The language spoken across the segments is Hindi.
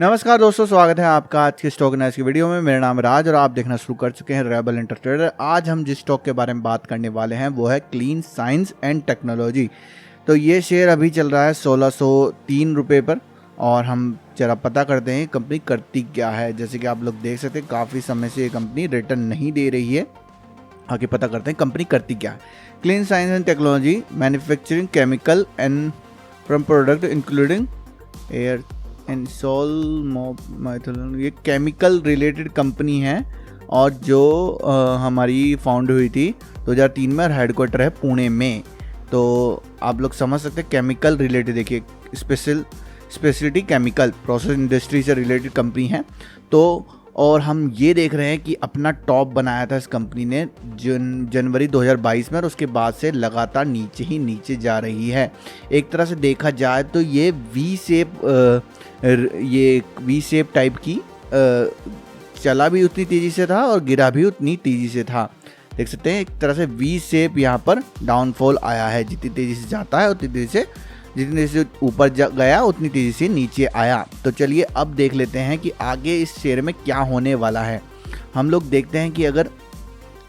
नमस्कार दोस्तों, स्वागत है आपका आज के स्टॉक एनालिसिस की वीडियो में। मेरा नाम है राज और आप देखना शुरू कर चुके हैं रेबल इंटरट्रेडर। आज हम जिस स्टॉक के बारे में बात करने वाले हैं वो है क्लीन साइंस एंड टेक्नोलॉजी। तो ये शेयर अभी चल रहा है 1603 रुपये पर और हम जरा पता करते हैं कंपनी करती क्या है। जैसे कि आप लोग देख सकते हैं काफ़ी समय से ये कंपनी रिटर्न नहीं दे रही है। आगे पता करते हैं कंपनी करती क्या है। Clean science and technology manufacturing chemical and from product including air and ये केमिकल रिलेटेड कंपनी है और जो हमारी फाउंड हुई थी 2003 में और हेडक्वार्टर है पुणे में। तो आप लोग समझ सकते हैं केमिकल रिलेटेड, देखिए स्पेशलिटी केमिकल प्रोसेस इंडस्ट्री से रिलेटेड कंपनी है। तो और हम ये देख रहे हैं कि अपना टॉप बनाया था इस कंपनी ने जनवरी 2022 में और उसके बाद से लगातार नीचे ही नीचे जा रही है। एक तरह से देखा जाए तो ये वी शेप टाइप की चला भी उतनी तेज़ी से था और गिरा भी उतनी तेज़ी से था। देख सकते हैं एक तरह से वी शेप यहाँ पर डाउनफॉल आया है। जितनी तेज़ी से जाता है उतनी तेज़ी से ऊपर गया उतनी तेज़ी से नीचे आया। तो चलिए अब देख लेते हैं कि आगे इस शेयर में क्या होने वाला है। हम लोग देखते हैं कि अगर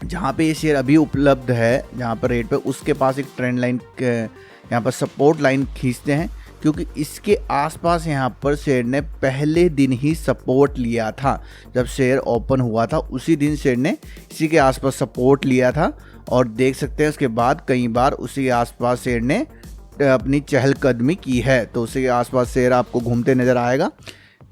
जहाँ पे ये शेयर अभी उपलब्ध है, जहाँ पर रेट पे, उसके पास एक ट्रेंड लाइन यहाँ पर सपोर्ट लाइन खींचते हैं, क्योंकि इसके आसपास यहाँ पर शेयर ने पहले दिन ही सपोर्ट लिया था। जब शेयर ओपन हुआ था उसी दिन शेयर ने इसी के आसपास सपोर्ट लिया था और देख सकते हैं उसके बाद कई बार उसी के आसपास शेयर ने अपनी चहलकदमी की है। तो उसी के आसपास शेयर आपको घूमते नज़र आएगा।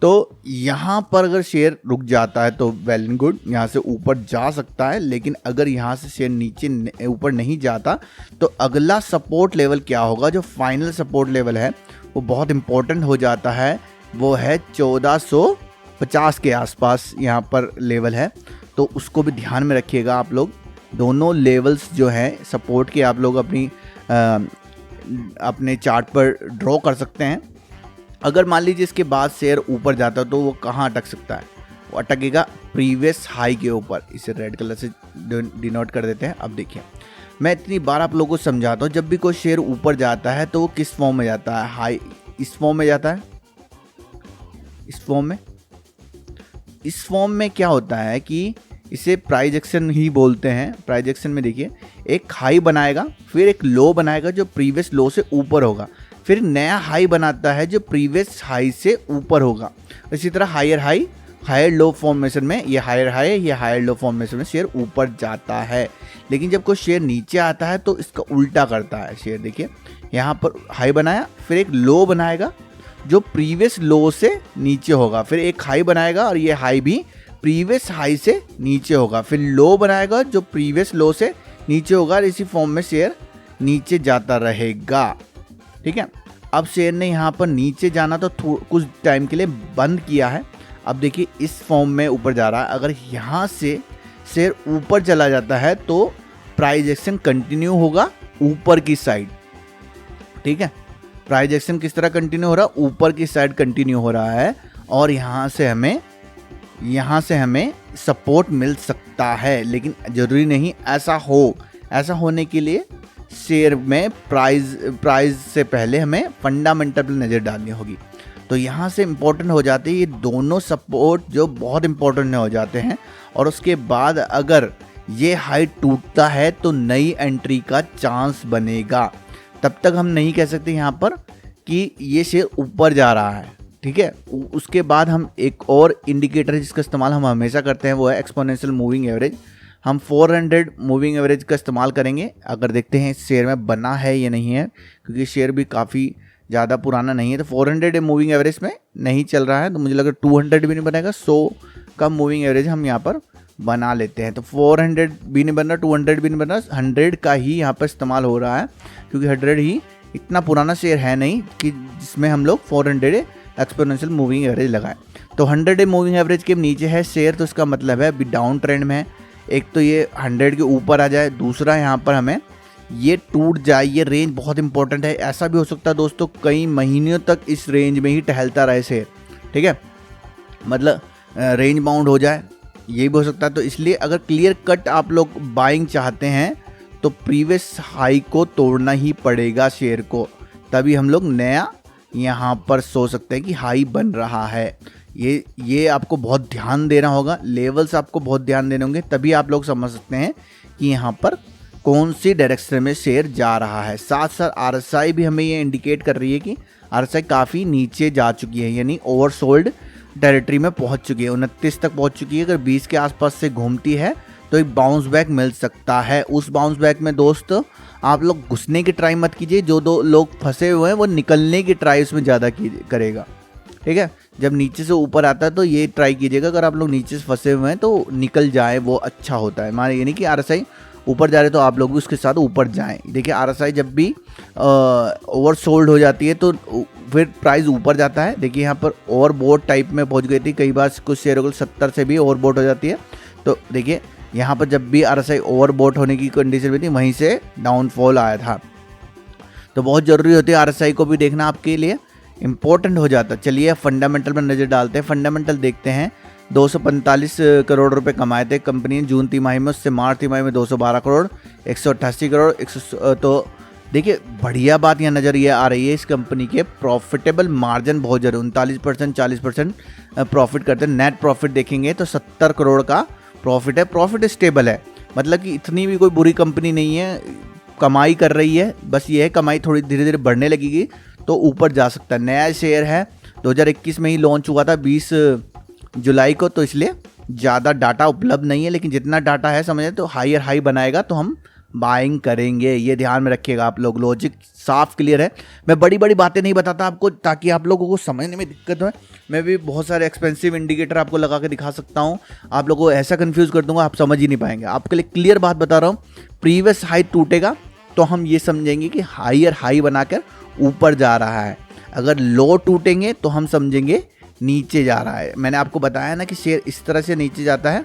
तो यहाँ पर अगर शेयर रुक जाता है तो वेल एंड गुड, यहाँ से ऊपर जा सकता है। लेकिन अगर यहाँ से शेयर नीचे ऊपर नहीं जाता तो अगला सपोर्ट लेवल क्या होगा, जो फाइनल सपोर्ट लेवल है वो बहुत इंपॉर्टेंट हो जाता है। वो है 1450 के आसपास यहाँ पर लेवल है। तो उसको भी ध्यान में रखिएगा आप लोग। दोनों लेवल्स जो हैं सपोर्ट के आप लोग अपने चार्ट पर ड्रॉ कर सकते हैं। अगर मान लीजिए इसके बाद शेयर ऊपर जाता है तो वो कहाँ अटक सकता है, वो अटकेगा प्रीवियस हाई के ऊपर। इसे रेड कलर से डिनोट कर देते हैं। अब देखिए मैं इतनी बार आप लोगों को समझाता हूँ, जब भी कोई शेयर ऊपर जाता है तो वो किस फॉर्म में जाता है, हाई इस फॉर्म में जाता है, इस फॉर्म में क्या होता है कि इसे प्राइस एक्शन ही बोलते हैं। प्राइस एक्शन में देखिए एक हाई बनाएगा, फिर एक लो बनाएगा जो प्रीवियस लो से ऊपर होगा, फिर नया हाई बनाता है जो प्रीवियस हाई से ऊपर होगा। इसी तरह higher high higher low formation में ये हायर हाई, ये हायर लो फॉर्मेशन में शेयर ऊपर जाता है। लेकिन जब कोई शेयर नीचे आता है तो इसका उल्टा करता है। शेयर देखिए यहाँ पर हाई बनाया, फिर एक लो बनाएगा जो प्रीवियस लो से नीचे होगा, फिर एक हाई बनाएगा और ये हाई भी प्रीवियस हाई से नीचे होगा, फिर लो बनाएगा जो प्रीवियस लो से नीचे होगा। और इसी फॉर्म में शेयर नीचे जाता रहेगा। ठीक है, अब शेयर ने यहाँ पर नीचे जाना तो कुछ टाइम के लिए बंद किया है। अब देखिए इस फॉर्म में ऊपर जा रहा है। अगर यहाँ से शेयर ऊपर चला जाता है तो प्राइस एक्शन कंटिन्यू होगा ऊपर की साइड। ठीक है, प्राइस एक्शन किस तरह कंटिन्यू हो रहा है, ऊपर की साइड कंटिन्यू हो रहा है और यहाँ से हमें सपोर्ट मिल सकता है। लेकिन ज़रूरी नहीं ऐसा हो। ऐसा होने के लिए शेयर में प्राइस से पहले हमें फंडामेंटल पर नज़र डालनी होगी। तो यहाँ से इम्पोर्टेंट हो जाते हैं ये दोनों सपोर्ट, जो बहुत इम्पोर्टेंट हो जाते हैं। और उसके बाद अगर ये हाई टूटता है तो नई एंट्री का चांस बनेगा। तब तक हम नहीं कह सकते यहाँ पर कि ये शेयर ऊपर जा रहा है। ठीक है, उसके बाद हम एक और इंडिकेटर जिसका इस्तेमाल हम हमेशा करते हैं वो है एक्सपोनेंशियल मूविंग एवरेज। हम 400 मूविंग एवरेज का इस्तेमाल करेंगे। अगर देखते हैं शेयर में बना है या नहीं है, क्योंकि शेयर भी काफ़ी ज़्यादा पुराना नहीं है। तो 400 मूविंग एवरेज में नहीं चल रहा है तो मुझे लगा 200 भी नहीं बनेगा। 100 का मूविंग एवरेज हम यहाँ पर बना लेते हैं। तो 400 भी नहीं बन रहा, 200 भी नहीं बन रहा, 100 का ही यहाँ पर इस्तेमाल हो रहा है, क्योंकि 100 ही इतना पुराना शेयर है नहीं कि जिसमें हम लोग 400 एक्सपोनेंशियल मूविंग एवरेज लगाए। तो 100 मूविंग एवरेज के नीचे है शेयर, तो इसका मतलब है अभी डाउन ट्रेंड में है। एक तो ये 100 के ऊपर आ जाए, दूसरा यहाँ पर हमें ये टूट जाए। ये रेंज बहुत इंपॉर्टेंट है। ऐसा भी हो सकता है दोस्तों कई महीनों तक इस रेंज में ही टहलता रहे शेयर। ठीक है, मतलब रेंज बाउंड हो जाए, ये भी हो सकता है। तो इसलिए अगर क्लियर कट आप लोग बाइंग चाहते हैं तो प्रीवियस हाई को तोड़ना ही पड़ेगा शेयर को, तभी हम लोग नया यहाँ पर सोच सकते हैं कि हाई बन रहा है। ये आपको बहुत ध्यान देना होगा, लेवल्स आपको बहुत ध्यान देने होंगे, तभी आप लोग समझ सकते हैं कि यहाँ पर कौन सी डायरेक्शन में शेयर जा रहा है। साथ साथ RSI भी हमें ये इंडिकेट कर रही है कि RSI काफ़ी नीचे जा चुकी है, यानी ओवरसोल्ड टेरिटरी में पहुंच चुकी है, 29 तक पहुंच चुकी है। अगर 20 के आसपास से घूमती है तो एक बाउंस बैक मिल सकता है। उस बाउंस बैक में दोस्त आप लोग घुसने की ट्राई मत कीजिए, जो दो लोग फंसे हुए हैं वो निकलने की ट्राई उसमें ज़्यादा करेगा, ठीक है। जब नीचे से ऊपर आता है तो ये ट्राई कीजिएगा, अगर आप लोग नीचे से फंसे हुए हैं तो निकल जाए, वो अच्छा होता है। माने ये नहीं कि RSI ऊपर जा रहे तो आप लोग भी उसके साथ ऊपर जाएं। देखिए RSI जब भी ओवरसोल्ड हो जाती है तो फिर प्राइस ऊपर जाता है। देखिए यहाँ पर ओवरबोट टाइप में पहुंच गई थी, कई बार कुछ शेयरों को 70 से भी ओवरबोट हो जाती है। तो देखिए यहाँ पर जब भी RSI ओवरबोट होने की कंडीशन में थी, वहीं से डाउनफॉल आया था। तो बहुत ज़रूरी होती है RSI को भी देखना, आपके लिए इम्पोर्टेंट हो जाता है। चलिए फंडामेंटल में नज़र डालते हैं। फंडामेंटल देखते हैं, 245 करोड़ रुपए कमाए थे कंपनी ने जून तिमाही में, उससे मार्च तिमाही में 212 करोड़, 188 करोड़, 100। तो देखिए बढ़िया बात यहाँ नज़र ये आ रही है, इस कंपनी के प्रॉफिटेबल मार्जिन बहुत ज़्यादा 39% 40% प्रॉफिट करते हैं। नेट प्रॉफिट देखेंगे तो 70 करोड़ का प्रॉफिट है। प्रॉफिट स्टेबल है, मतलब कि इतनी भी कोई बुरी कंपनी नहीं है, कमाई कर रही है। बस ये है कमाई थोड़ी धीरे धीरे बढ़ने लगेगी तो ऊपर जा सकता है। नया शेयर है, 2021 में ही लॉन्च हुआ था 20 जुलाई को, तो इसलिए ज़्यादा डाटा उपलब्ध नहीं है, लेकिन जितना डाटा है समझें तो हायर हाई बनाएगा तो हम बाइंग करेंगे। ये ध्यान में रखिएगा आप लोग, लॉजिक साफ क्लियर है। मैं बड़ी बड़ी बातें नहीं बताता आपको ताकि आप लोगों को समझने में दिक्कत हो। मैं भी बहुत सारे एक्सपेंसिव इंडिकेटर आपको लगा के दिखा सकता हूँ, आप लोगों को ऐसा कंफ्यूज कर दूंगा आप समझ ही नहीं पाएंगे। आपके लिए क्लियर बात बता रहा हूँ, प्रीवियस हाई टूटेगा तो हम ये समझेंगे कि हायर हाई बनाकर ऊपर जा रहा है। अगर लो टूटेंगे तो हम समझेंगे नीचे जा रहा है। मैंने आपको बताया ना कि शेयर इस तरह से नीचे जाता है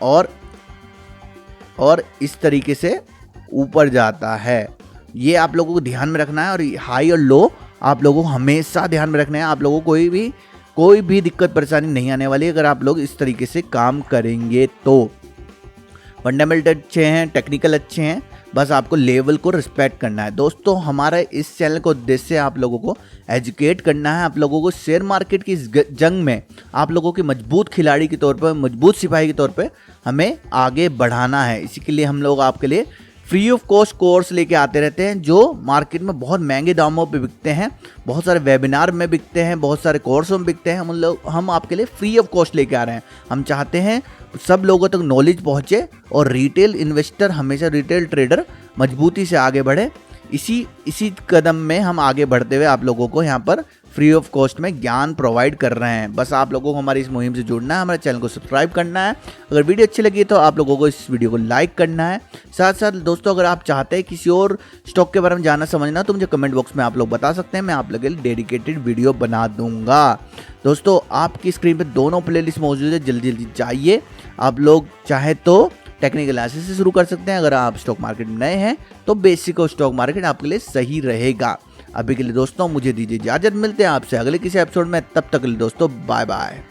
और इस तरीके से ऊपर जाता है। ये आप लोगों को ध्यान में रखना है, और हाई और लो आप लोगों को हमेशा ध्यान में रखना है। आप लोगों को कोई भी दिक्कत परेशानी नहीं आने वाली अगर आप लोग इस तरीके से काम करेंगे तो। फंडामेंटल अच्छे हैं, टेक्निकल अच्छे हैं, बस आपको लेवल को रिस्पेक्ट करना है। दोस्तों हमारा इस चैनल का उद्देश्य आप लोगों को एजुकेट करना है, आप लोगों को शेयर मार्केट की इस जंग में आप लोगों के मजबूत खिलाड़ी के तौर पर, मजबूत सिपाही के तौर पर हमें आगे बढ़ाना है। इसी के लिए हम लोग आपके लिए फ्री ऑफ कॉस्ट कोर्स लेके आते रहते हैं, जो मार्केट में बहुत महंगे दामों पे बिकते हैं, बहुत सारे वेबिनार में बिकते हैं, बहुत सारे कोर्सों में बिकते हैं। हम आपके लिए फ्री ऑफ कॉस्ट लेके आ रहे हैं। हम चाहते हैं सब लोगों तक नॉलेज पहुंचे और रिटेल इन्वेस्टर, हमेशा रिटेल ट्रेडर मजबूती से आगे बढ़े। इसी कदम में हम आगे बढ़ते हुए आप लोगों को यहाँ पर फ्री ऑफ कॉस्ट में ज्ञान प्रोवाइड कर रहे हैं। बस आप लोगों को हमारी इस मुहिम से जुड़ना है, हमारे चैनल को सब्सक्राइब करना है। अगर वीडियो अच्छी लगी तो आप लोगों को इस वीडियो को लाइक करना है। साथ साथ दोस्तों अगर आप चाहते हैं किसी और स्टॉक के बारे में जानना समझना तो मुझे कमेंट बॉक्स में आप लोग बता सकते हैं, मैं आप लोगों के लिए डेडिकेटेड वीडियो बना दूंगा। दोस्तों आपकी स्क्रीन पर दोनों प्लेलिस्ट मौजूद है, जल्दी जल्दी जाइए। आप लोग चाहे तो टेक्निकल एनालिसिस से शुरू कर सकते हैं। अगर आप स्टॉक मार्केट में नए हैं तो बेसिक और स्टॉक मार्केट आपके लिए सही रहेगा। अभी के लिए दोस्तों मुझे दीजिए इजाजत, मिलते हैं आपसे अगले किसी एपिसोड में, तब तक के लिए दोस्तों बाय बाय।